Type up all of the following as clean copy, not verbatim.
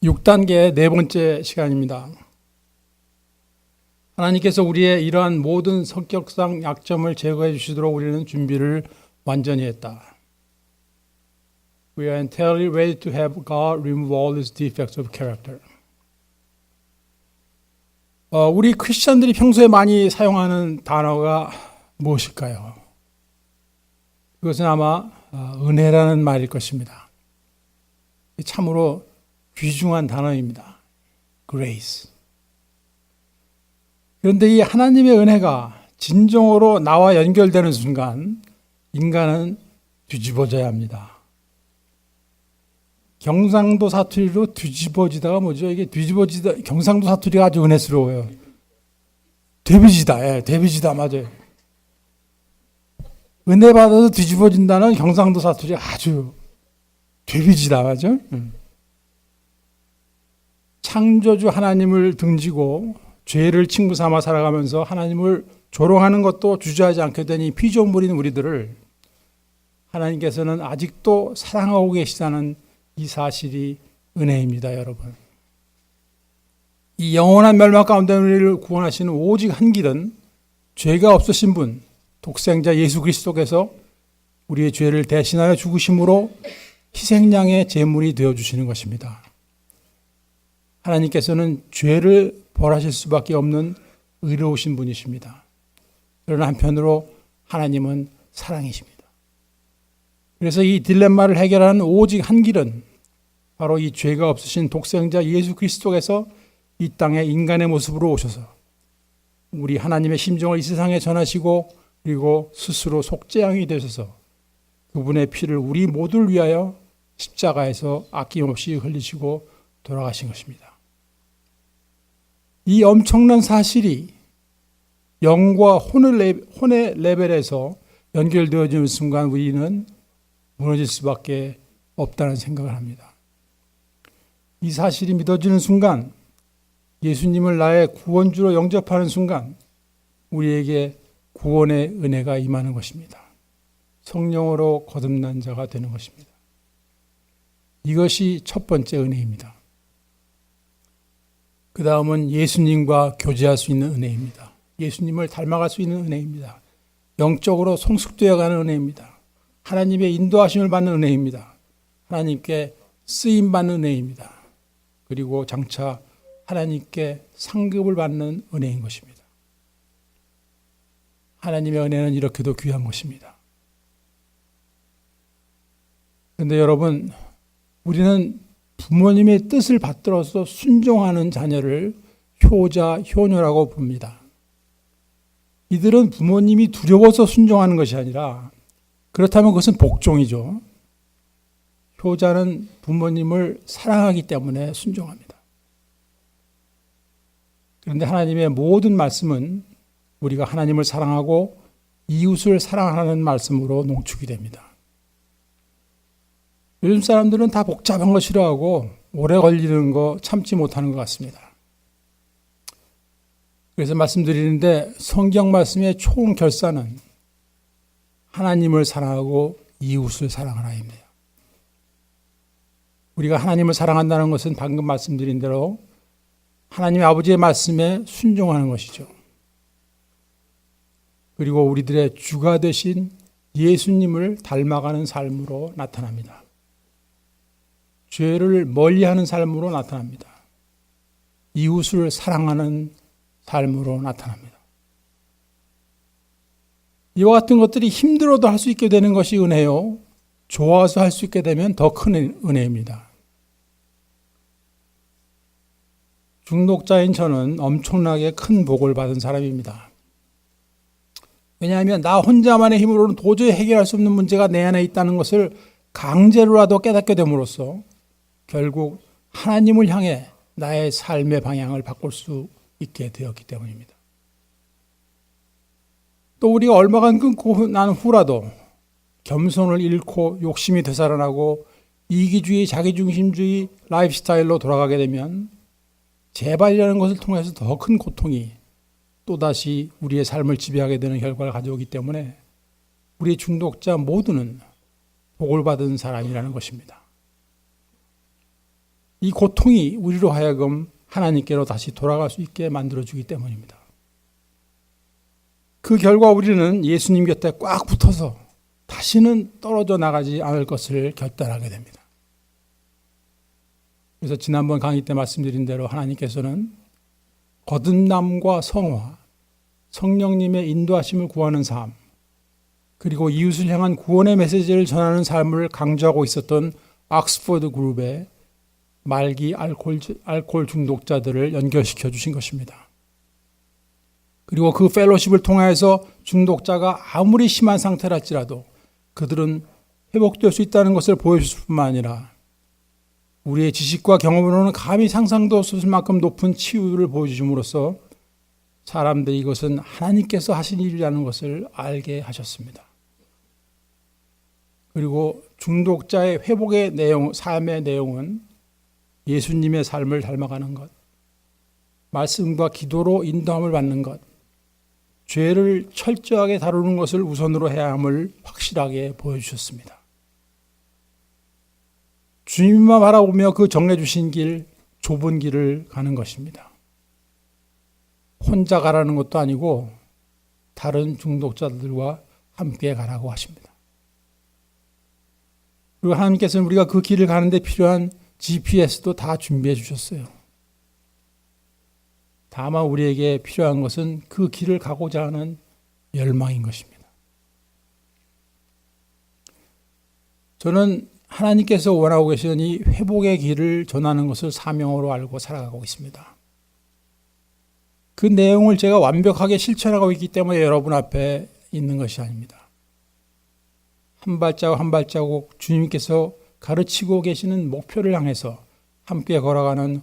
6단계의 네 번째 시간입니다. 하나님께서 우리의 이러한 모든 성격상 약점을 제거해 주시도록 우리는 준비를 완전히 했다. We are entirely ready to have God remove all these defects of character. 우리 크리스천들이 평소에 많이 사용하는 단어가 무엇일까요? 그것은 아마 은혜라는 말일 것입니다. 참으로 귀중한 단어입니다. Grace. 그런데 이 하나님의 은혜가 진정으로 나와 연결되는 순간 인간은 뒤집어져야 합니다. 경상도 사투리로 뒤집어지다가 뭐죠? 이게 뒤집어지다, 경상도 사투리가 아주 은혜스러워요. 되비지다, 되비지다, 맞아요. 은혜 받아서 뒤집어진다는 경상도 사투리 아주 되비지다, 맞죠? 창조주 하나님을 등지고 죄를 친구 삼아 살아가면서 하나님을 조롱하는 것도 주저하지 않게 되니 피조물인 우리들을 하나님께서는 아직도 사랑하고 계시다는 이 사실이 은혜입니다, 여러분. 이 영원한 멸망 가운데 우리를 구원하시는 오직 한 길은 죄가 없으신 분, 독생자 예수 그리스도께서 우리의 죄를 대신하여 죽으심으로 희생양의 제물이 되어주시는 것입니다. 하나님께서는 죄를 벌하실 수밖에 없는 의로우신 분이십니다. 그러나 한편으로 하나님은 사랑이십니다. 그래서 이 딜레마를 해결하는 오직 한 길은 바로 이 죄가 없으신 독생자 예수 그리스도께서 이 땅에 인간의 모습으로 오셔서 우리 하나님의 심정을 이 세상에 전하시고 그리고 스스로 속죄양이 되셔서 그분의 피를 우리 모두를 위하여 십자가에서 아낌없이 흘리시고 돌아가신 것입니다. 이 엄청난 사실이 영과 혼의 레벨에서 연결되어지는 순간 우리는 무너질 수밖에 없다는 생각을 합니다. 이 사실이 믿어지는 순간, 예수님을 나의 구원주로 영접하는 순간 우리에게 구원의 은혜가 임하는 것입니다. 성령으로 거듭난 자가 되는 것입니다. 이것이 첫 번째 은혜입니다. 그 다음은 예수님과 교제할 수 있는 은혜입니다. 예수님을 닮아갈 수 있는 은혜입니다. 영적으로 성숙되어가는 은혜입니다. 하나님의 인도하심을 받는 은혜입니다. 하나님께 쓰임받는 은혜입니다. 그리고 장차 하나님께 상급을 받는 은혜인 것입니다. 하나님의 은혜는 이렇게도 귀한 것입니다. 그런데 여러분, 우리는 부모님의 뜻을 받들어서 순종하는 자녀를 효자, 효녀라고 봅니다. 이들은 부모님이 두려워서 순종하는 것이 아니라 그렇다면 그것은 복종이죠. 효자는 부모님을 사랑하기 때문에 순종합니다. 그런데 하나님의 모든 말씀은 우리가 하나님을 사랑하고 이웃을 사랑하는 말씀으로 농축이 됩니다. 요즘 사람들은 다 복잡한 거 싫어하고 오래 걸리는 거 참지 못하는 것 같습니다. 그래서 말씀드리는데 성경 말씀의 총 결산은 하나님을 사랑하고 이웃을 사랑하라입니다. 우리가 하나님을 사랑한다는 것은 방금 말씀드린 대로 하나님 아버지의 말씀에 순종하는 것이죠. 그리고 우리들의 주가 되신 예수님을 닮아가는 삶으로 나타납니다. 죄를 멀리하는 삶으로 나타납니다. 이웃을 사랑하는 삶으로 나타납니다. 이와 같은 것들이 힘들어도 할 수 있게 되는 것이 은혜요. 좋아서 할 수 있게 되면 더 큰 은혜입니다. 중독자인 저는 엄청나게 큰 복을 받은 사람입니다. 왜냐하면 나 혼자만의 힘으로는 도저히 해결할 수 없는 문제가 내 안에 있다는 것을 강제로라도 깨닫게 됨으로써 결국 하나님을 향해 나의 삶의 방향을 바꿀 수 있게 되었기 때문입니다. 또 우리가 얼마간 끊고 난 후라도 겸손을 잃고 욕심이 되살아나고 이기주의, 자기중심주의 라이프 스타일로 돌아가게 되면 재발이라는 것을 통해서 더 큰 고통이 또다시 우리의 삶을 지배하게 되는 결과를 가져오기 때문에 우리 중독자 모두는 복을 받은 사람이라는 것입니다. 이 고통이 우리로 하여금 하나님께로 다시 돌아갈 수 있게 만들어주기 때문입니다. 그 결과 우리는 예수님 곁에 꽉 붙어서 다시는 떨어져 나가지 않을 것을 결단하게 됩니다. 그래서 지난번 강의 때 말씀드린 대로 하나님께서는 거듭남과 성화, 성령님의 인도하심을 구하는 삶, 그리고 이웃을 향한 구원의 메시지를 전하는 삶을 강조하고 있었던 옥스퍼드 그룹의 말기 알코올 중독자들을 연결시켜 주신 것입니다. 그리고 그 펠로십을 통해서 중독자가 아무리 심한 상태랄지라도 그들은 회복될 수 있다는 것을 보여줄 뿐만 아니라 우리의 지식과 경험으로는 감히 상상도 없을 만큼 높은 치유를 보여주심으로써 사람들이 이것은 하나님께서 하신 일이라는 것을 알게 하셨습니다. 그리고 중독자의 회복의 내용, 삶의 내용은 예수님의 삶을 닮아가는 것, 말씀과 기도로 인도함을 받는 것, 죄를 철저하게 다루는 것을 우선으로 해야 함을 확실하게 보여주셨습니다. 주님만 바라보며 그 정해주신 길, 좁은 길을 가는 것입니다. 혼자 가라는 것도 아니고 다른 중독자들과 함께 가라고 하십니다. 그리고 하나님께서는 우리가 그 길을 가는데 필요한 GPS도 다 준비해 주셨어요. 다만 우리에게 필요한 것은 그 길을 가고자 하는 열망인 것입니다. 저는 하나님께서 원하고 계시는 이 회복의 길을 전하는 것을 사명으로 알고 살아가고 있습니다. 그 내용을 제가 완벽하게 실천하고 있기 때문에 여러분 앞에 있는 것이 아닙니다. 한 발자국 한 발자국 주님께서 가르치고 계시는 목표를 향해서 함께 걸어가는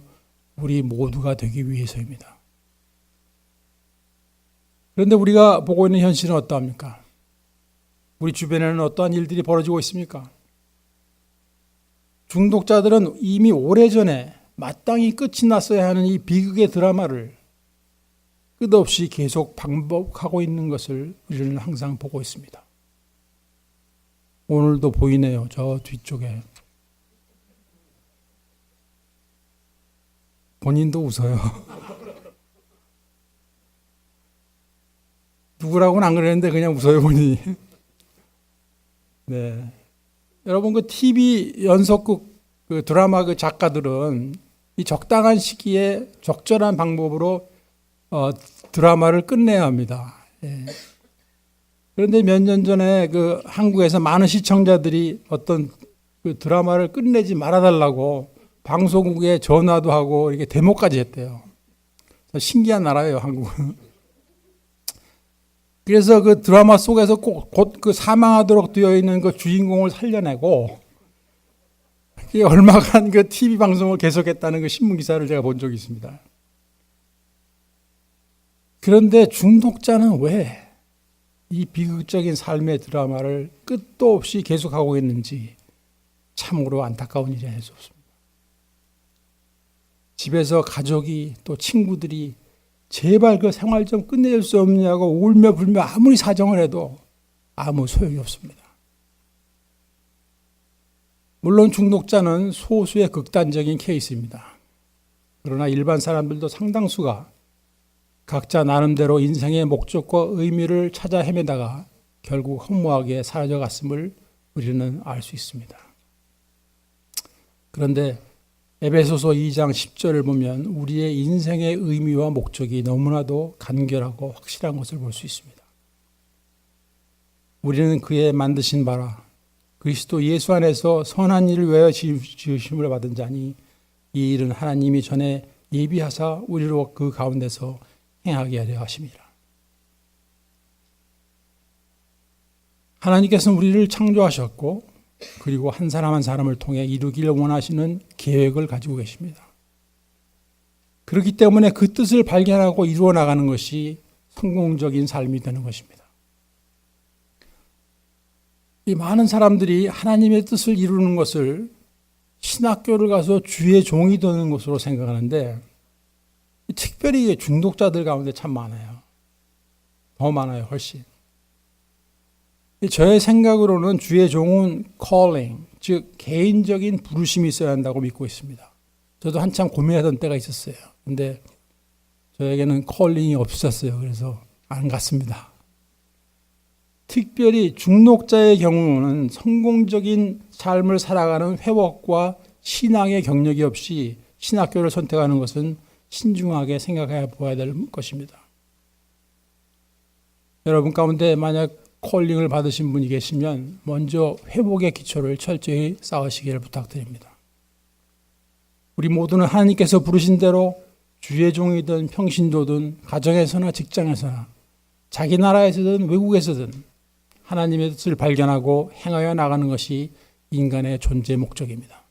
우리 모두가 되기 위해서입니다. 그런데 우리가 보고 있는 현실은 어떠합니까? 우리 주변에는 어떠한 일들이 벌어지고 있습니까? 중독자들은 이미 오래전에 마땅히 끝이 났어야 하는 이 비극의 드라마를 끝없이 계속 반복하고 있는 것을 우리는 항상 보고 있습니다. 오늘도 보이네요. 저 뒤쪽에. 본인도 웃어요. 누구라고는 안 그랬는데 그냥 웃어요, 본인이. 네. 여러분, 그 TV 연속극 그 드라마 그 작가들은 이 적당한 시기에 적절한 방법으로 드라마를 끝내야 합니다. 예. 그런데 몇 년 전에 그 한국에서 많은 시청자들이 어떤 그 드라마를 끝내지 말아달라고 방송국에 전화도 하고 이렇게 데모까지 했대요. 신기한 나라예요, 한국은. 그래서 그 드라마 속에서 곧 그 사망하도록 되어 있는 그 주인공을 살려내고 그게 얼마간 그 TV 방송을 계속했다는 그 신문 기사를 제가 본 적이 있습니다. 그런데 중독자는 왜 이 비극적인 삶의 드라마를 끝도 없이 계속하고 있는지 참으로 안타까운 일이 아닐 수 없습니다. 집에서 가족이 또 친구들이 제발 그 생활 좀 끝내줄 수 없냐고 울며 불며 아무리 사정을 해도 아무 소용이 없습니다. 물론 중독자는 소수의 극단적인 케이스입니다. 그러나 일반 사람들도 상당수가 각자 나름대로 인생의 목적과 의미를 찾아 헤매다가 결국 허무하게 사라져갔음을 우리는 알 수 있습니다. 그런데 에베소서 2장 10절을 보면 우리의 인생의 의미와 목적이 너무나도 간결하고 확실한 것을 볼 수 있습니다. 우리는 그의 만드신 바라 그리스도 예수 안에서 선한 일을 위하여 지으심을 받은 자니 이 일은 하나님이 전에 예비하사 우리로 그 가운데서 행하게 하려 하심이라. 하나님께서는 우리를 창조하셨고 그리고 한 사람 한 사람을 통해 이루기를 원하시는 계획을 가지고 계십니다. 그렇기 때문에 그 뜻을 발견하고 이루어 나가는 것이 성공적인 삶이 되는 것입니다. 이 많은 사람들이 하나님의 뜻을 이루는 것을 신학교를 가서 주의 종이 되는 것으로 생각하는데 특별히 중독자들 가운데 참 많아요. 더 많아요, 훨씬. 저의 생각으로는 주의 종은 calling, 즉 개인적인 부르심이 있어야 한다고 믿고 있습니다. 저도 한참 고민하던 때가 있었어요. 근데 저에게는 콜링이 없었어요. 그래서 안 갔습니다. 특별히 중독자의 경우는 성공적인 삶을 살아가는 회복과 신앙의 경력이 없이 신학교를 선택하는 것은 신중하게 생각해 보아야 될 것입니다. 여러분 가운데 만약 콜링을 받으신 분이 계시면 먼저 회복의 기초를 철저히 쌓으시기를 부탁드립니다. 우리 모두는 하나님께서 부르신 대로 주의 종이든 평신도든 가정에서나 직장에서나 자기 나라에서든 외국에서든 하나님의 뜻을 발견하고 행하여 나가는 것이 인간의 존재 목적입니다.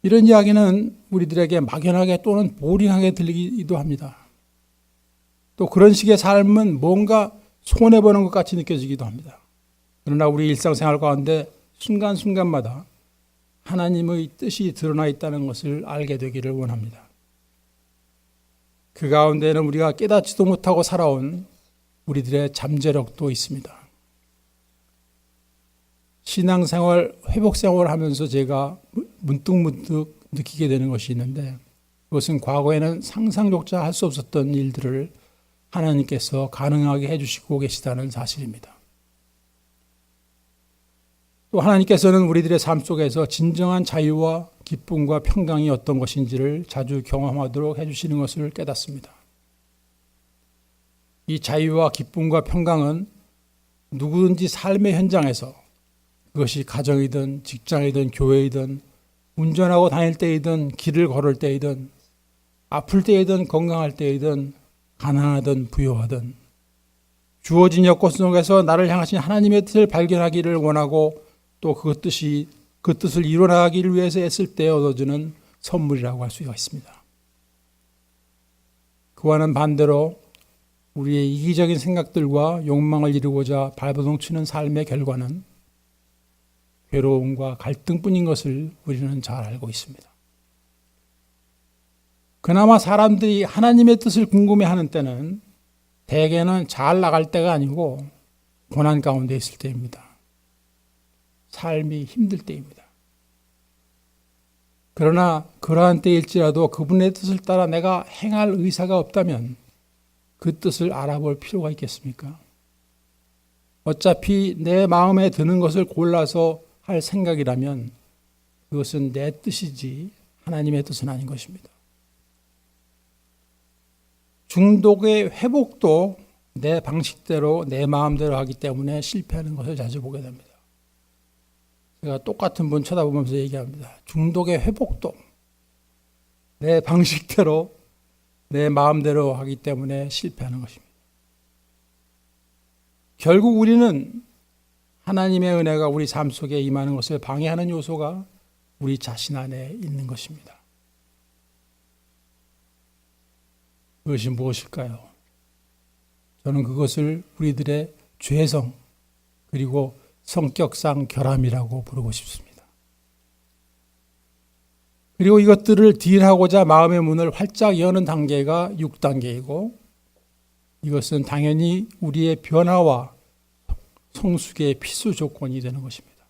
이런 이야기는 우리들에게 막연하게 또는 보링하게 들리기도 합니다. 또 그런 식의 삶은 뭔가 손해보는 것 같이 느껴지기도 합니다. 그러나 우리 일상생활 가운데 순간순간마다 하나님의 뜻이 드러나 있다는 것을 알게 되기를 원합니다. 그 가운데는 우리가 깨닫지도 못하고 살아온 우리들의 잠재력도 있습니다. 신앙생활, 회복생활을 하면서 제가 문득문득 느끼게 되는 것이 있는데 그것은 과거에는 상상조차 할 수 없었던 일들을 하나님께서 가능하게 해주시고 계시다는 사실입니다. 또 하나님께서는 우리들의 삶 속에서 진정한 자유와 기쁨과 평강이 어떤 것인지를 자주 경험하도록 해주시는 것을 깨닫습니다. 이 자유와 기쁨과 평강은 누구든지 삶의 현장에서 그것이 가정이든 직장이든 교회이든 운전하고 다닐 때이든 길을 걸을 때이든 아플 때이든 건강할 때이든 가난하든 부유하든 주어진 여건 속에서 나를 향하신 하나님의 뜻을 발견하기를 원하고 또 그 뜻을 이뤄나가기를 위해서 애쓸 때 얻어주는 선물이라고 할 수가 있습니다. 그와는 반대로 우리의 이기적인 생각들과 욕망을 이루고자 발버둥치는 삶의 결과는 괴로움과 갈등뿐인 것을 우리는 잘 알고 있습니다. 그나마 사람들이 하나님의 뜻을 궁금해하는 때는 대개는 잘 나갈 때가 아니고 고난 가운데 있을 때입니다. 삶이 힘들 때입니다. 그러나 그러한 때일지라도 그분의 뜻을 따라 내가 행할 의사가 없다면 그 뜻을 알아볼 필요가 있겠습니까? 어차피 내 마음에 드는 것을 골라서 할 생각이라면 그것은 내 뜻이지 하나님의 뜻은 아닌 것입니다. 중독의 회복도 내 방식대로 내 마음대로 하기 때문에 실패하는 것을 자주 보게 됩니다. 제가 똑같은 분 쳐다보면서 얘기합니다. 중독의 회복도 내 방식대로 내 마음대로 하기 때문에 실패하는 것입니다. 결국 우리는 하나님의 은혜가 우리 삶 속에 임하는 것을 방해하는 요소가 우리 자신 안에 있는 것입니다. 그것이 무엇일까요? 저는 그것을 우리들의 죄성 그리고 성격상 결함이라고 부르고 싶습니다. 그리고 이것들을 딜하고자 마음의 문을 활짝 여는 단계가 6단계이고 이것은 당연히 우리의 변화와 성숙의 필수 조건이 되는 것입니다.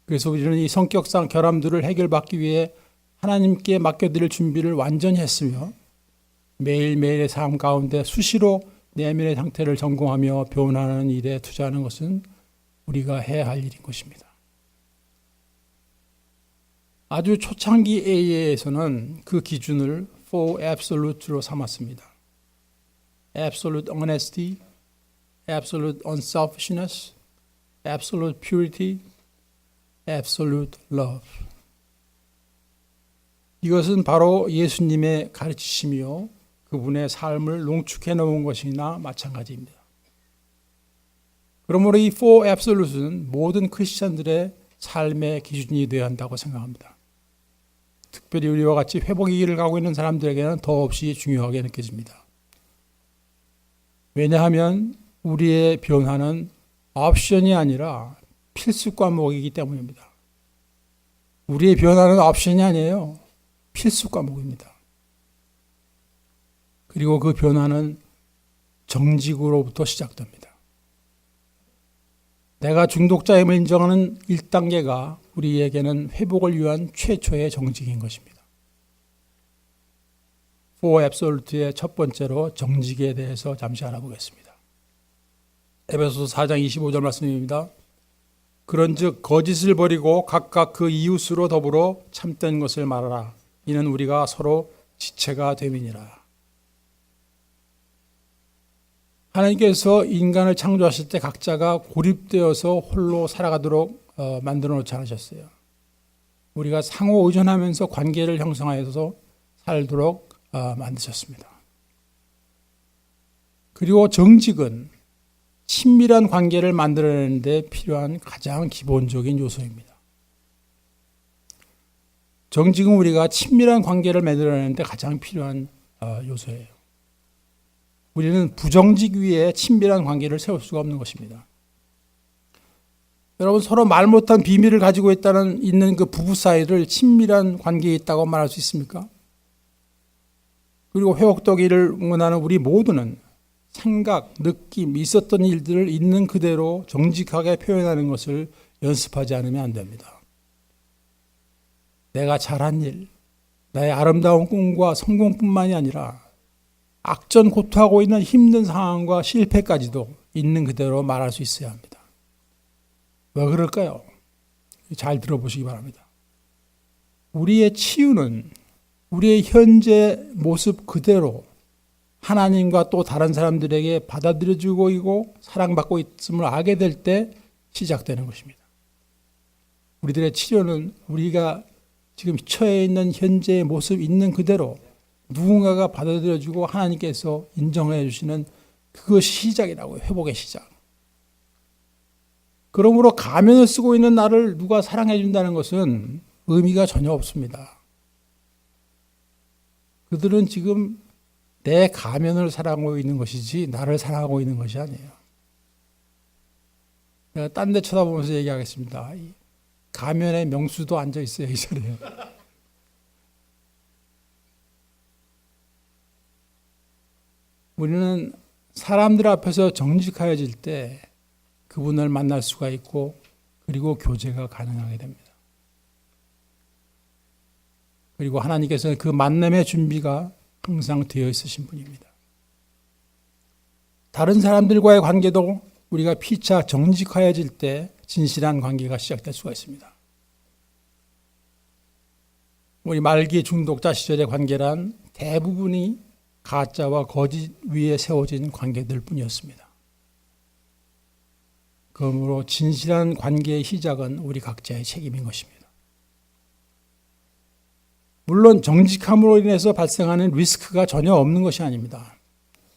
그래서 우리는 이 성격상 결함들을 해결받기 위해 하나님께 맡겨드릴 준비를 완전히 했으며 매일매일의 삶 가운데 수시로 내면의 상태를 점검하며 변화하는 일에 투자하는 것은 우리가 해야 할 일인 것입니다. 아주 초창기 AA에서는 그 기준을 for absolute로 삼았습니다. absolute honesty, absolute unselfishness, absolute purity, absolute love. 이것은 바로 예수님의 가르치심이요 그분의 삶을 농축해 놓은 것이나 마찬가지입니다. 그러므로 이 four absolute는 모든 크리스천들의 삶의 기준이 되어야 한다고 생각합니다. 특별히 우리와 같이 회복의 길을 가고 있는 사람들에게는 더없이 중요하게 느껴집니다. 왜냐하면 우리의 변화는 옵션이 아니라 필수 과목이기 때문입니다. 우리의 변화는 옵션이 아니에요. 필수 과목입니다. 그리고 그 변화는 정직으로부터 시작됩니다. 내가 중독자임을 인정하는 1단계가 우리에게는 회복을 위한 최초의 정직인 것입니다. For Absolute의 첫 번째로 정직에 대해서 잠시 알아보겠습니다. 에베소서 4장 25절 말씀입니다. 그런즉 거짓을 버리고 각각 그 이웃으로 더불어 참된 것을 말하라. 이는 우리가 서로 지체가 됨이니라. 하나님께서 인간을 창조하실 때 각자가 고립되어서 홀로 살아가도록 만들어 놓지 않으셨어요. 우리가 상호 의존하면서 관계를 형성하여서 살도록 만드셨습니다. 그리고 정직은 친밀한 관계를 만들어내는 데 필요한 가장 기본적인 요소입니다. 정직은 우리가 친밀한 관계를 만들어내는 데 가장 필요한 요소예요. 우리는 부정직 위에 친밀한 관계를 세울 수가 없는 것입니다. 여러분, 서로 말 못한 비밀을 가지고 있는 그 부부 사이를 친밀한 관계에 있다고 말할 수 있습니까? 그리고 회복되기를 원하는 우리 모두는 생각, 느낌, 있었던 일들을 있는 그대로 정직하게 표현하는 것을 연습하지 않으면 안 됩니다. 내가 잘한 일, 나의 아름다운 꿈과 성공뿐만이 아니라 악전고투하고 있는 힘든 상황과 실패까지도 있는 그대로 말할 수 있어야 합니다. 왜 그럴까요? 잘 들어보시기 바랍니다. 우리의 치유는 우리의 현재 모습 그대로 하나님과 또 다른 사람들에게 받아들여지고 있고 사랑받고 있음을 알게 될 때 시작되는 것입니다. 우리들의 치료는 우리가 지금 처해 있는 현재의 모습 있는 그대로 누군가가 받아들여주고 하나님께서 인정해 주시는 그것이 시작이라고요. 회복의 시작. 그러므로 가면을 쓰고 있는 나를 누가 사랑해 준다는 것은 의미가 전혀 없습니다. 그들은 지금 내 가면을 사랑하고 있는 것이지 나를 사랑하고 있는 것이 아니에요. 내가 딴 데 쳐다보면서 얘기하겠습니다. 가면에 명수도 앉아 있어요, 이 자리에. 우리는 사람들 앞에서 정직하여질 때 그분을 만날 수가 있고 그리고 교제가 가능하게 됩니다. 그리고 하나님께서는 그 만남의 준비가 항상 되어 있으신 분입니다. 다른 사람들과의 관계도 우리가 피차 정직하여질 때 진실한 관계가 시작될 수가 있습니다. 우리 말기 중독자 시절의 관계란 대부분이 가짜와 거짓 위에 세워진 관계들 뿐이었습니다. 그러므로 진실한 관계의 시작은 우리 각자의 책임인 것입니다. 물론 정직함으로 인해서 발생하는 리스크가 전혀 없는 것이 아닙니다.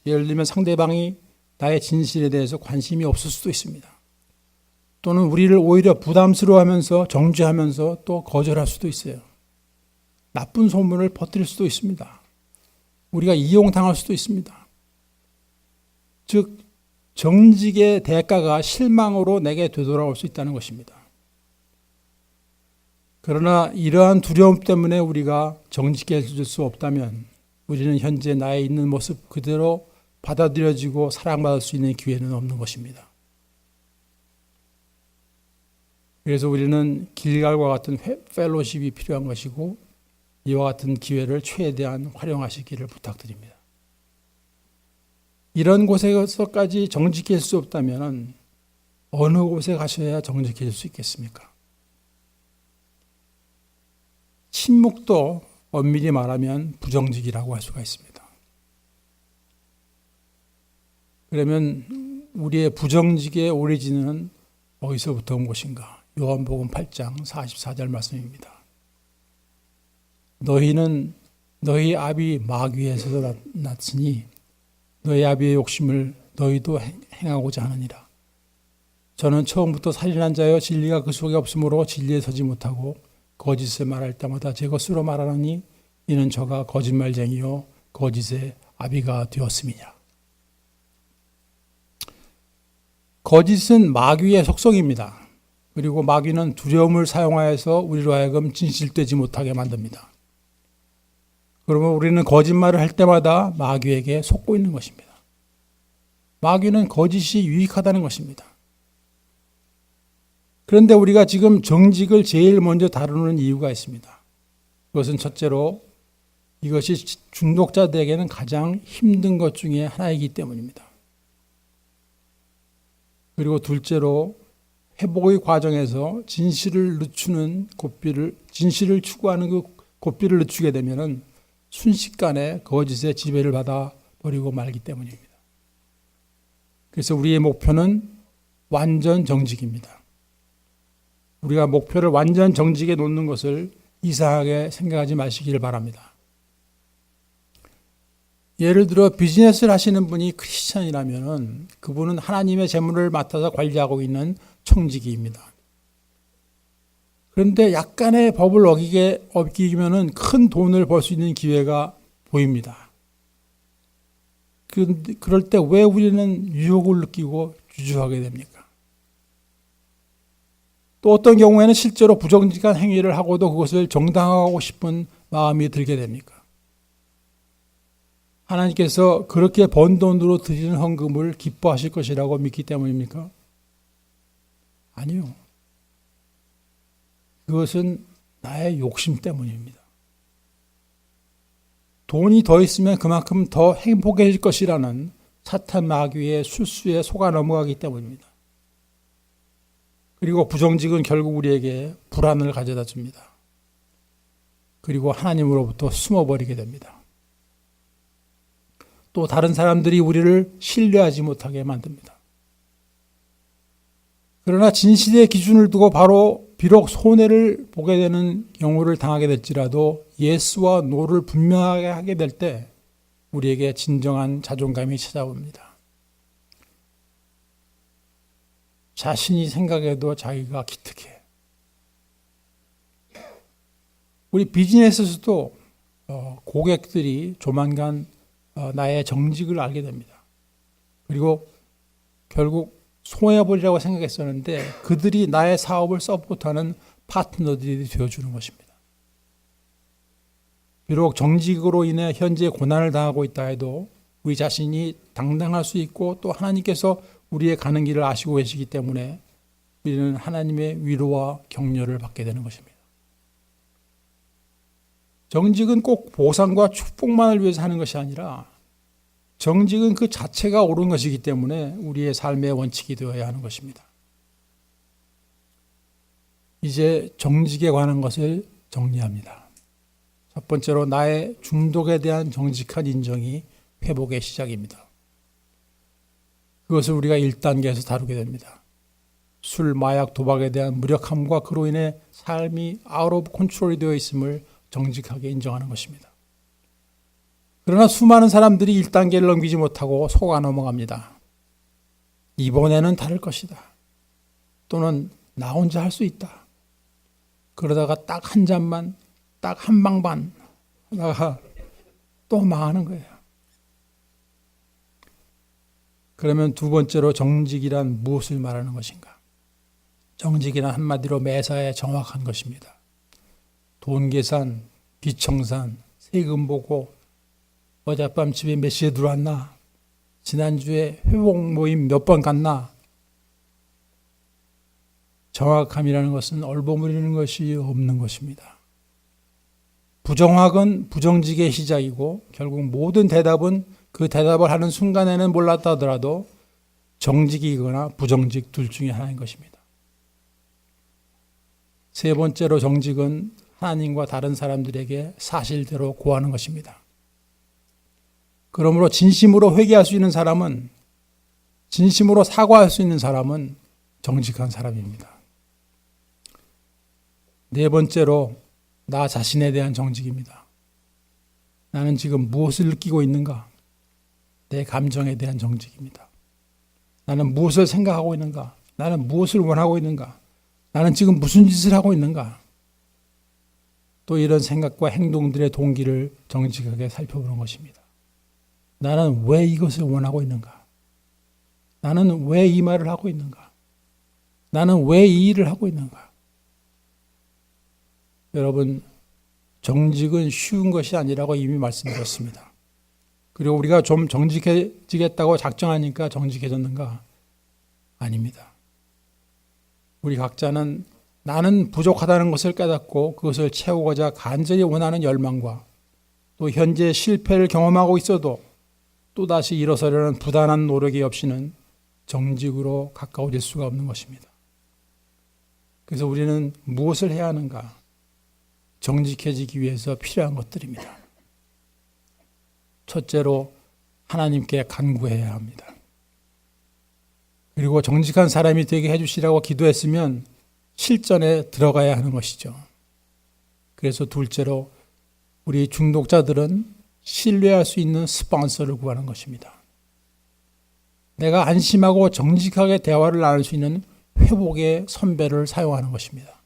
예를 들면 상대방이 나의 진실에 대해서 관심이 없을 수도 있습니다. 또는 우리를 오히려 부담스러워하면서 정죄하면서 또 거절할 수도 있어요. 나쁜 소문을 퍼뜨릴 수도 있습니다. 우리가 이용당할 수도 있습니다. 즉 정직의 대가가 실망으로 내게 되돌아올 수 있다는 것입니다. 그러나 이러한 두려움 때문에 우리가 정직해질 수 없다면 우리는 현재 나의 있는 모습 그대로 받아들여지고 사랑받을 수 있는 기회는 없는 것입니다. 그래서 우리는 길갈과 같은 펠로십이 필요한 것이고 이와 같은 기회를 최대한 활용하시기를 부탁드립니다. 이런 곳에서까지 정직해질 수 없다면 어느 곳에 가셔야 정직해질 수 있겠습니까? 침묵도 엄밀히 말하면 부정직이라고 할 수가 있습니다. 그러면 우리의 부정직의 오리진은 어디서부터 온 것인가? 요한복음 8장 44절 말씀입니다. 너희는 너희 아비 마귀에서 났으니 너희 아비의 욕심을 너희도 행하고자 하느니라. 저는 처음부터 살인한 자여 진리가 그 속에 없으므로 진리에 서지 못하고 거짓을 말할 때마다 제 것으로 말하노니 이는 저가 거짓말쟁이요 거짓의 아비가 되었음이냐. 거짓은 마귀의 속성입니다. 그리고 마귀는 두려움을 사용하여서 우리로 하여금 진실되지 못하게 만듭니다. 그러면 우리는 거짓말을 할 때마다 마귀에게 속고 있는 것입니다. 마귀는 거짓이 유익하다는 것입니다. 그런데 우리가 지금 정직을 제일 먼저 다루는 이유가 있습니다. 그것은 첫째로 이것이 중독자들에게는 가장 힘든 것 중에 하나이기 때문입니다. 그리고 둘째로 회복의 과정에서 진실을 추구하는 그 고삐를 늦추게 되면은 순식간에 거짓의 지배를 받아 버리고 말기 때문입니다. 그래서 우리의 목표는 완전 정직입니다. 우리가 목표를 완전 정직에 놓는 것을 이상하게 생각하지 마시기를 바랍니다. 예를 들어 비즈니스를 하시는 분이 크리스천이라면 그분은 하나님의 재물을 맡아서 관리하고 있는 청지기입니다. 그런데 약간의 법을 어기면 큰 돈을 벌 수 있는 기회가 보입니다. 그럴 때 왜 우리는 유혹을 느끼고 주저하게 됩니까? 또 어떤 경우에는 실제로 부정직한 행위를 하고도 그것을 정당화하고 싶은 마음이 들게 됩니까? 하나님께서 그렇게 번 돈으로 드리는 헌금을 기뻐하실 것이라고 믿기 때문입니까? 아니요. 그것은 나의 욕심 때문입니다. 돈이 더 있으면 그만큼 더 행복해질 것이라는 사탄 마귀의 술수에 속아 넘어가기 때문입니다. 그리고 부정직은 결국 우리에게 불안을 가져다 줍니다. 그리고 하나님으로부터 숨어버리게 됩니다. 또 다른 사람들이 우리를 신뢰하지 못하게 만듭니다. 그러나 진실의 기준을 두고 비록 손해를 보게 되는 경우를 당하게 될지라도 예스와 노를 분명하게 하게 될 때 우리에게 진정한 자존감이 찾아옵니다. 자신이 생각해도 자기가 기특해. 우리 비즈니스에서도 고객들이 조만간 나의 정직을 알게 됩니다. 그리고 결국 손해보리라고 생각했었는데 그들이 나의 사업을 서포트하는 파트너들이 되어주는 것입니다. 비록 정직으로 인해 현재 고난을 당하고 있다 해도 우리 자신이 당당할 수 있고 또 하나님께서 우리의 가는 길을 아시고 계시기 때문에 우리는 하나님의 위로와 격려를 받게 되는 것입니다. 정직은 꼭 보상과 축복만을 위해서 하는 것이 아니라 정직은 그 자체가 옳은 것이기 때문에 우리의 삶의 원칙이 되어야 하는 것입니다. 이제 정직에 관한 것을 정리합니다. 첫 번째로 나의 중독에 대한 정직한 인정이 회복의 시작입니다. 그것을 우리가 1단계에서 다루게 됩니다. 술, 마약, 도박에 대한 무력함과 그로 인해 삶이 아웃 오브 컨트롤이 되어 있음을 정직하게 인정하는 것입니다. 그러나 수많은 사람들이 1단계를 넘기지 못하고 속아 넘어갑니다. 이번에는 다를 것이다. 또는 나 혼자 할 수 있다. 그러다가 딱 한 잔만, 딱 한 방만 하다가 또 망하는 거예요. 그러면 두 번째로 정직이란 무엇을 말하는 것인가? 정직이란 한마디로 매사에 정확한 것입니다. 돈 계산, 빚 청산, 세금 보고 어젯밤 집에 몇 시에 들어왔나? 지난주에 회복 모임 몇 번 갔나? 정확함이라는 것은 얼버무리는 것이 없는 것입니다. 부정확은 부정직의 시작이고 결국 모든 대답은 그 대답을 하는 순간에는 몰랐다 하더라도 정직이거나 부정직 둘 중에 하나인 것입니다. 세 번째로 정직은 하나님과 다른 사람들에게 사실대로 고하는 것입니다. 그러므로 진심으로 회개할 수 있는 사람은, 진심으로 사과할 수 있는 사람은 정직한 사람입니다. 네 번째로 나 자신에 대한 정직입니다. 나는 지금 무엇을 느끼고 있는가? 내 감정에 대한 정직입니다. 나는 무엇을 생각하고 있는가? 나는 무엇을 원하고 있는가? 나는 지금 무슨 짓을 하고 있는가? 또 이런 생각과 행동들의 동기를 정직하게 살펴보는 것입니다. 나는 왜 이것을 원하고 있는가? 나는 왜 이 말을 하고 있는가? 나는 왜 이 일을 하고 있는가? 여러분, 정직은 쉬운 것이 아니라고 이미 말씀드렸습니다. 그리고 우리가 좀 정직해지겠다고 작정하니까 정직해졌는가? 아닙니다. 우리 각자는 나는 부족하다는 것을 깨닫고 그것을 채우고자 간절히 원하는 열망과 또 현재 실패를 경험하고 있어도 또다시 일어서려는 부단한 노력이 없이는 정직으로 가까워질 수가 없는 것입니다. 그래서 우리는 무엇을 해야 하는가? 정직해지기 위해서 필요한 것들입니다. 첫째로 하나님께 간구해야 합니다. 그리고 정직한 사람이 되게 해주시라고 기도했으면 실전에 들어가야 하는 것이죠. 그래서 둘째로 우리 중독자들은 신뢰할 수 있는 스폰서를 구하는 것입니다. 내가 안심하고 정직하게 대화를 나눌 수 있는 회복의 선배를 사용하는 것입니다.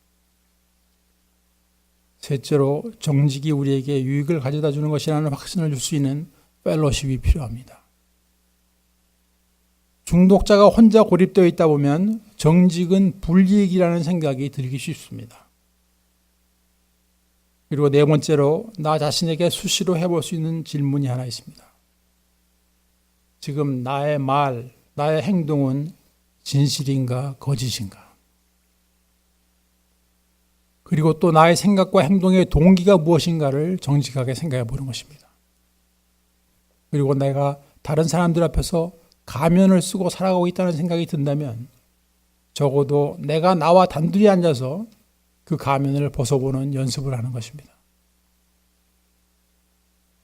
셋째로 정직이 우리에게 유익을 가져다 주는 것이라는 확신을 줄 수 있는 펠로십이 필요합니다. 중독자가 혼자 고립되어 있다 보면 정직은 불이익이라는 생각이 들기 쉽습니다. 그리고 네 번째로 나 자신에게 수시로 해볼 수 있는 질문이 하나 있습니다. 지금 나의 말, 나의 행동은 진실인가 거짓인가? 그리고 또 나의 생각과 행동의 동기가 무엇인가를 정직하게 생각해 보는 것입니다. 그리고 내가 다른 사람들 앞에서 가면을 쓰고 살아가고 있다는 생각이 든다면 적어도 내가 나와 단둘이 앉아서 그 가면을 벗어보는 연습을 하는 것입니다.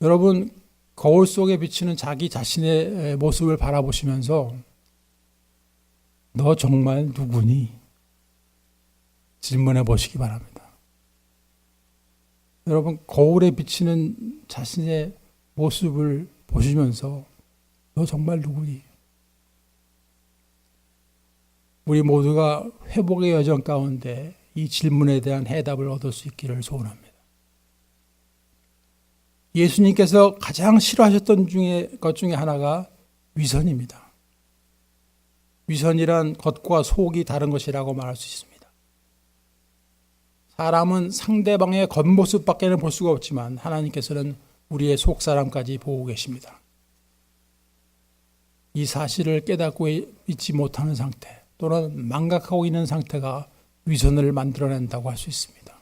여러분, 거울 속에 비치는 자기 자신의 모습을 바라보시면서 너 정말 누구니? 질문해 보시기 바랍니다. 여러분, 거울에 비치는 자신의 모습을 보시면서 너 정말 누구니? 우리 모두가 회복의 여정 가운데 이 질문에 대한 해답을 얻을 수 있기를 소원합니다. 예수님께서 가장 싫어하셨던 것 중에 하나가 위선입니다. 위선이란 겉과 속이 다른 것이라고 말할 수 있습니다. 사람은 상대방의 겉모습밖에는 볼 수가 없지만 하나님께서는 우리의 속사람까지 보고 계십니다. 이 사실을 깨닫고 있지 못하는 상태 또는 망각하고 있는 상태가 위선을 만들어낸다고 할 수 있습니다.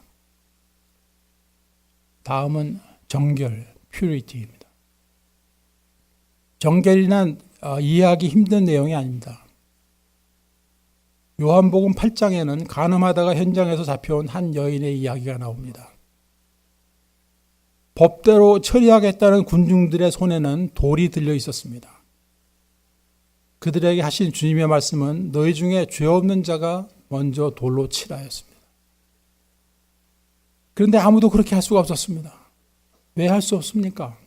다음은 정결, 퓨리티입니다. 정결이란 이해하기 힘든 내용이 아닙니다. 요한복음 8장에는 간음하다가 현장에서 잡혀온 한 여인의 이야기가 나옵니다. 법대로 처리하겠다는 군중들의 손에는 돌이 들려 있었습니다. 그들에게 하신 주님의 말씀은 너희 중에 죄 없는 자가 먼저 돌로 치라였습니다. 그런데 아무도 그렇게 할 수가 없었습니다. 왜 할 수 없습니까?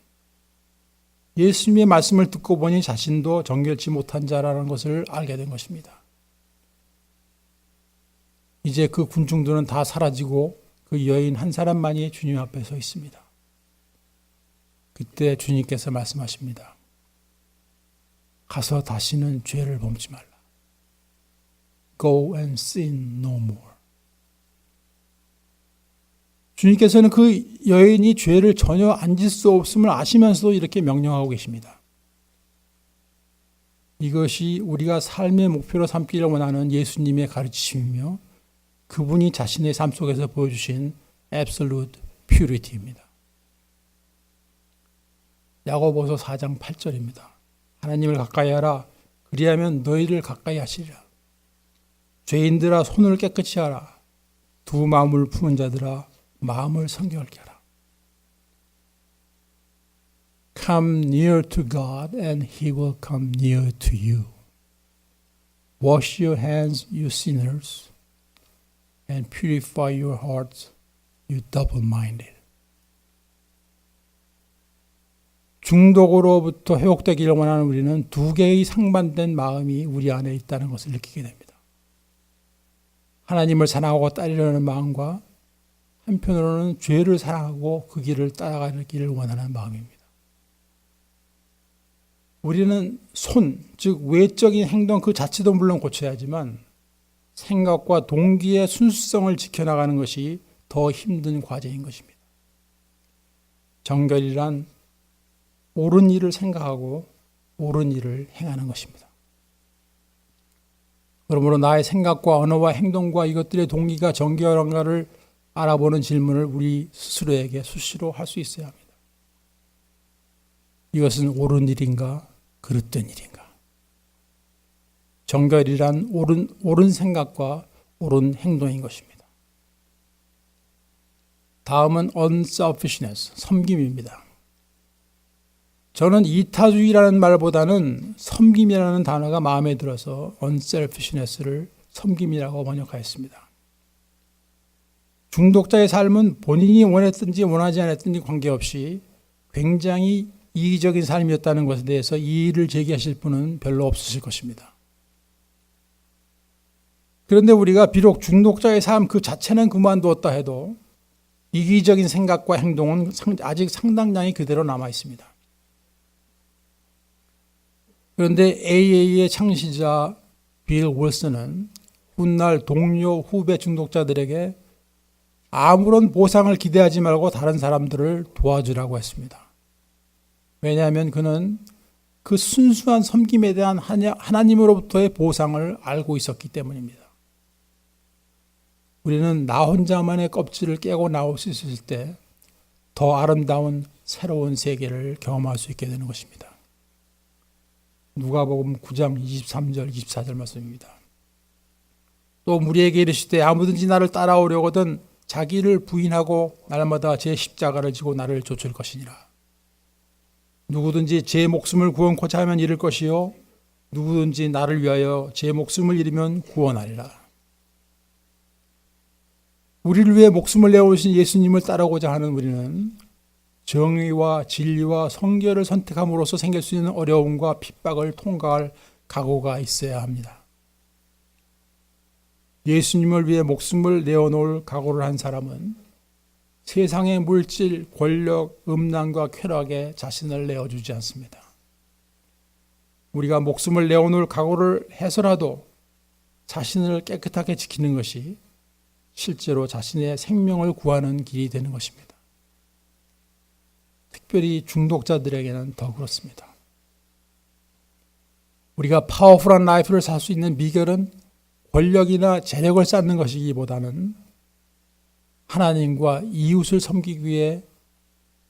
예수님의 말씀을 듣고 보니 자신도 정결치 못한 자라는 것을 알게 된 것입니다. 이제 그 군중들은 다 사라지고 그 여인 한 사람만이 주님 앞에 서 있습니다. 그때 주님께서 말씀하십니다. 가서 다시는 죄를 범치 말라. Go and sin no more. 주님께서는 그 여인이 죄를 전혀 안 질 수 없음을 아시면서도 이렇게 명령하고 계십니다. 이것이 우리가 삶의 목표로 삼기를 원하는 예수님의 가르치심이며 그분이 자신의 삶 속에서 보여주신 absolute purity입니다. 야고보서 4장 8절입니다. 하나님을 가까이 하라. 그리하면 너희를 가까이 하시리라. 죄인들아 손을 깨끗이 하라. 두 마음을 품은 자들아 마음을 성결케 하라. Come near to God and He will come near to you. Wash your hands, you sinners, and purify your hearts, you double-minded. 중독으로부터 회복되기를 원하는 우리는 두 개의 상반된 마음이 우리 안에 있다는 것을 느끼게 됩니다. 하나님을 사랑하고 따르려는 마음과 한편으로는 죄를 사랑하고 그 길을 따라가기를 원하는 마음입니다. 우리는 즉 외적인 행동 그 자체도 물론 고쳐야 하지만 생각과 동기의 순수성을 지켜나가는 것이 더 힘든 과제인 것입니다. 정결이란 옳은 일을 생각하고 옳은 일을 행하는 것입니다. 그러므로 나의 생각과 언어와 행동과 이것들의 동기가 정결한가를 알아보는 질문을 우리 스스로에게 수시로 할 수 있어야 합니다. 이것은 옳은 일인가, 그릇된 일인가? 정결이란 옳은 생각과 옳은 행동인 것입니다. 다음은 unselfishness, 섬김입니다. 저는 이타주의라는 말보다는 섬김이라는 단어가 마음에 들어서 unselfishness를 섬김이라고 번역하였습니다. 중독자의 삶은 본인이 원했든지 원하지 않았든지 관계없이 굉장히 이기적인 삶이었다는 것에 대해서 이의를 제기하실 분은 별로 없으실 것입니다. 그런데 우리가 비록 중독자의 삶 그 자체는 그만두었다 해도 이기적인 생각과 행동은 아직 상당량이 그대로 남아 있습니다. 그런데 AA의 창시자 빌 윌슨은 훗날 동료, 후배 중독자들에게 아무런 보상을 기대하지 말고 다른 사람들을 도와주라고 했습니다. 왜냐하면 그는 그 순수한 섬김에 대한 하나님으로부터의 보상을 알고 있었기 때문입니다. 우리는 나 혼자만의 껍질을 깨고 나올 수 있을 때 더 아름다운 새로운 세계를 경험할 수 있게 되는 것입니다. 누가복음 9장 23절 24절 말씀입니다. 또 우리에게 이르시되 아무든지 나를 따라오려거든 자기를 부인하고 날마다 제 십자가를 지고 나를 좇을 것이니라. 누구든지 제 목숨을 구원코자 하면 잃을 것이요 누구든지 나를 위하여 제 목숨을 잃으면 구원하리라. 우리를 위해 목숨을 내어오신 예수님을 따르고자 하는 우리는 정의와 진리와 성결을 선택함으로써 생길 수 있는 어려움과 핍박을 통과할 각오가 있어야 합니다. 예수님을 위해 목숨을 내어놓을 각오를 한 사람은 세상의 물질, 권력, 음란과 쾌락에 자신을 내어주지 않습니다. 우리가 목숨을 내어놓을 각오를 해서라도 자신을 깨끗하게 지키는 것이 실제로 자신의 생명을 구하는 길이 되는 것입니다. 특별히 중독자들에게는 더 그렇습니다. 우리가 파워풀한 라이프를 살 수 있는 비결은 권력이나 재력을 쌓는 것이기보다는 하나님과 이웃을 섬기기 위해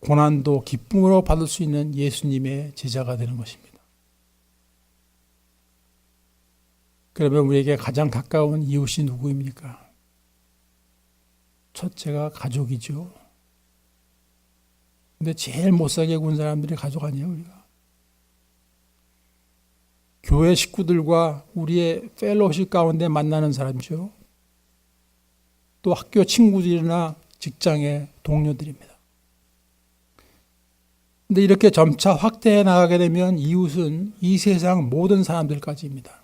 고난도 기쁨으로 받을 수 있는 예수님의 제자가 되는 것입니다. 그러면 우리에게 가장 가까운 이웃이 누구입니까? 첫째가 가족이죠. 근데 제일 못살게 군 사람들이 가족 아니에요, 우리가. 교회 식구들과 우리의 펠로우십 가운데 만나는 사람이죠. 또 학교 친구들이나 직장의 동료들입니다. 근데 이렇게 점차 확대해 나가게 되면 이웃은 이 세상 모든 사람들까지입니다.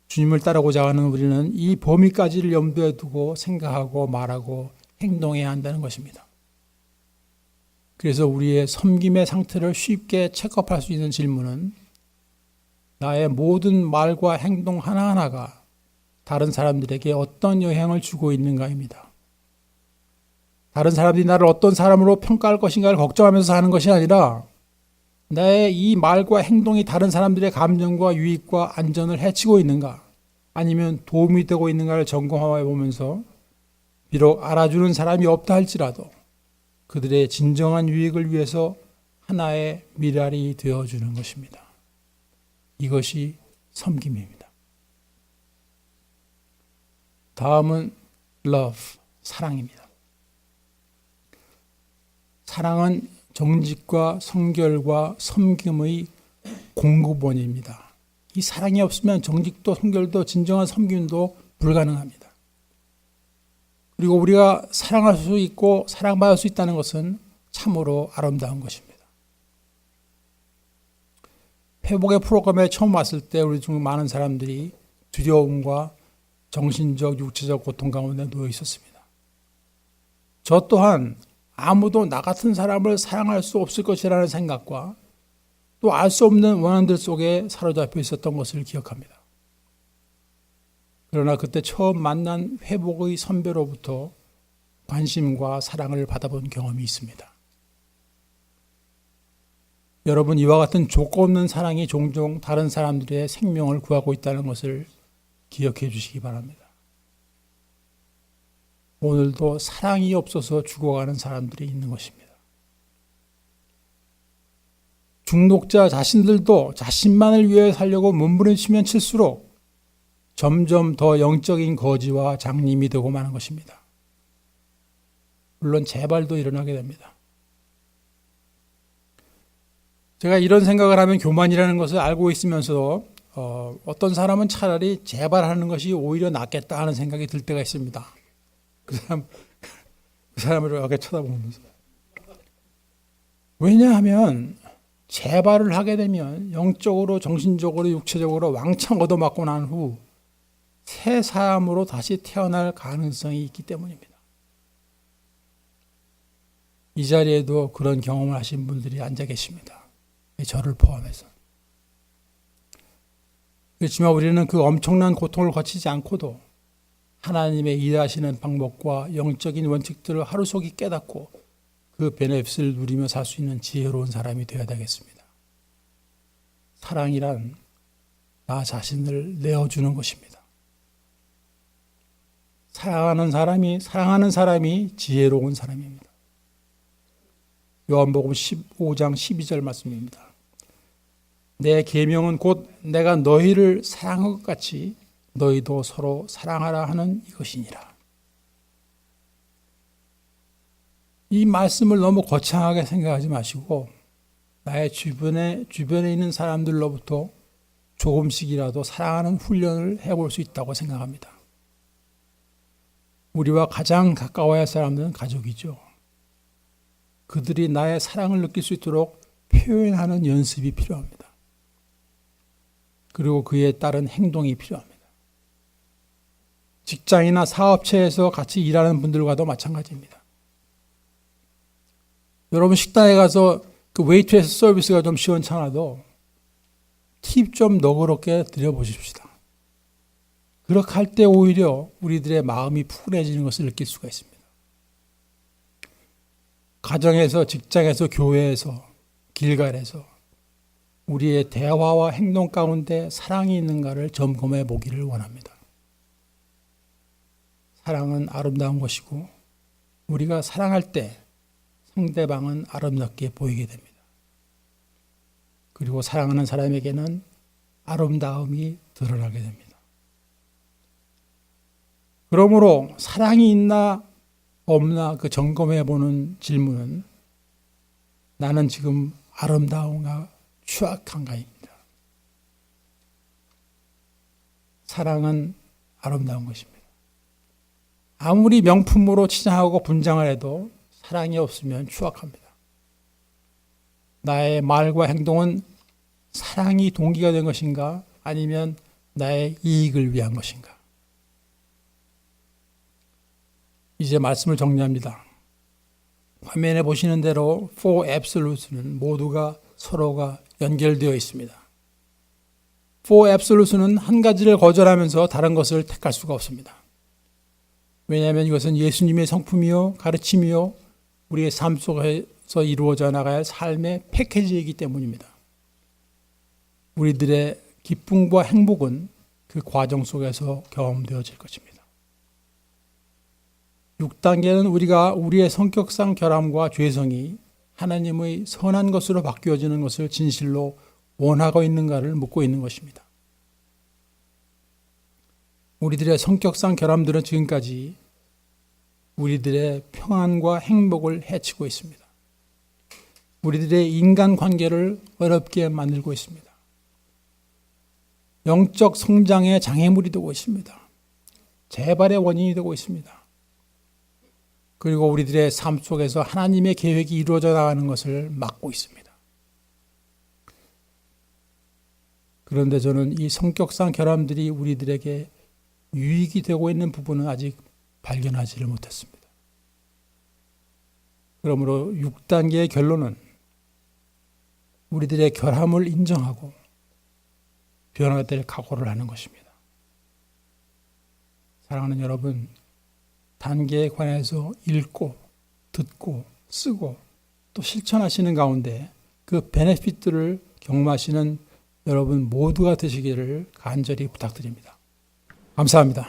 주님을 따르고자 하는 우리는 이 범위까지를 염두에 두고 생각하고 말하고 행동해야 한다는 것입니다. 그래서 우리의 섬김의 상태를 쉽게 체크업할 수 있는 질문은 나의 모든 말과 행동 하나하나가 다른 사람들에게 어떤 영향을 주고 있는가입니다. 다른 사람들이 나를 어떤 사람으로 평가할 것인가를 걱정하면서 사는 것이 아니라 나의 이 말과 행동이 다른 사람들의 감정과 유익과 안전을 해치고 있는가 아니면 도움이 되고 있는가를 점검해 보면서 비록 알아주는 사람이 없다 할지라도 그들의 진정한 유익을 위해서 하나의 미랄이 되어주는 것입니다. 이것이 섬김입니다. 다음은 love, 사랑입니다. 사랑은 정직과 성결과 섬김의 공급원입니다. 이 사랑이 없으면 정직도 성결도 진정한 섬김도 불가능합니다. 그리고 우리가 사랑할 수 있고 사랑받을 수 있다는 것은 참으로 아름다운 것입니다. 회복의 프로그램에 처음 왔을 때 우리 중 많은 사람들이 두려움과 정신적, 육체적 고통 가운데 놓여 있었습니다. 저 또한 아무도 나 같은 사람을 사랑할 수 없을 것이라는 생각과 또 알 수 없는 원한들 속에 사로잡혀 있었던 것을 기억합니다. 그러나 그때 처음 만난 회복의 선배로부터 관심과 사랑을 받아본 경험이 있습니다. 여러분, 이와 같은 조건 없는 사랑이 종종 다른 사람들의 생명을 구하고 있다는 것을 기억해 주시기 바랍니다. 오늘도 사랑이 없어서 죽어가는 사람들이 있는 것입니다. 중독자 자신들도 자신만을 위해 살려고 몸부림치면 칠수록 점점 더 영적인 거지와 장님이 되고 마는 것입니다. 물론 재발도 일어나게 됩니다. 제가 이런 생각을 하면 교만이라는 것을 알고 있으면서도 어떤 사람은 차라리 재발하는 것이 오히려 낫겠다 하는 생각이 들 때가 있습니다. 그 사람을 이렇게 쳐다보면서. 왜냐하면 재발을 하게 되면 영적으로, 정신적으로, 육체적으로 왕창 얻어맞고 난 후 새 사람으로 다시 태어날 가능성이 있기 때문입니다. 이 자리에도 그런 경험을 하신 분들이 앉아 계십니다. 저를 포함해서. 그렇지만 우리는 그 엄청난 고통을 거치지 않고도 하나님의 일하시는 방법과 영적인 원칙들을 하루속히 깨닫고 그 베네핏을 누리며 살 수 있는 지혜로운 사람이 되어야 되겠습니다. 사랑이란 나 자신을 내어주는 것입니다. 사랑하는 사람이 지혜로운 사람입니다. 요한복음 15장 12절 말씀입니다. 내 계명은 곧 내가 너희를 사랑한 것 같이 너희도 서로 사랑하라 하는 이것이니라. 이 말씀을 너무 거창하게 생각하지 마시고 나의 주변에 있는 사람들로부터 조금씩이라도 사랑하는 훈련을 해볼 수 있다고 생각합니다. 우리와 가장 가까워야 할 사람들은 가족이죠. 그들이 나의 사랑을 느낄 수 있도록 표현하는 연습이 필요합니다. 그리고 그에 따른 행동이 필요합니다. 직장이나 사업체에서 같이 일하는 분들과도 마찬가지입니다. 여러분, 식당에 가서 그 웨이트레스 서비스가 좀 시원찮아도 팁 좀 너그럽게 드려보십시다. 그렇게 할 때 오히려 우리들의 마음이 푸근해지는 것을 느낄 수가 있습니다. 가정에서, 직장에서, 교회에서, 길갈에서 우리의 대화와 행동 가운데 사랑이 있는가를 점검해 보기를 원합니다. 사랑은 아름다운 것이고 우리가 사랑할 때 상대방은 아름답게 보이게 됩니다. 그리고 사랑하는 사람에게는 아름다움이 드러나게 됩니다. 그러므로 사랑이 있나 없나 그 점검해 보는 질문은 나는 지금 아름다운가 추악한가입니다. 사랑은 아름다운 것입니다. 아무리 명품으로 치장하고 분장을 해도 사랑이 없으면 추악합니다. 나의 말과 행동은 사랑이 동기가 된 것인가 아니면 나의 이익을 위한 것인가. 이제 말씀을 정리합니다. 화면에 보시는 대로 four absolutes는 모두가 서로가 연결되어 있습니다. four absolutes는 한 가지를 거절하면서 다른 것을 택할 수가 없습니다. 왜냐하면 이것은 예수님의 성품이요 가르침이요 우리의 삶 속에서 이루어져 나가야 할 삶의 패키지이기 때문입니다. 우리들의 기쁨과 행복은 그 과정 속에서 경험되어질 것입니다. 6단계는 우리가 우리의 성격상 결함과 죄성이 하나님의 선한 것으로 바뀌어지는 것을 진실로 원하고 있는가를 묻고 있는 것입니다. 우리들의 성격상 결함들은 지금까지 우리들의 평안과 행복을 해치고 있습니다. 우리들의 인간관계를 어렵게 만들고 있습니다. 영적 성장의 장애물이 되고 있습니다. 재발의 원인이 되고 있습니다. 그리고 우리들의 삶 속에서 하나님의 계획이 이루어져 나가는 것을 막고 있습니다. 그런데 저는 이 성격상 결함들이 우리들에게 유익이 되고 있는 부분은 아직 발견하지를 못했습니다. 그러므로 6단계의 결론은 우리들의 결함을 인정하고 변화될 각오를 하는 것입니다. 사랑하는 여러분, 단계에 관해서 읽고 듣고 쓰고 또 실천하시는 가운데 그 베네핏들을 경험하시는 여러분 모두가 되시기를 간절히 부탁드립니다. 감사합니다.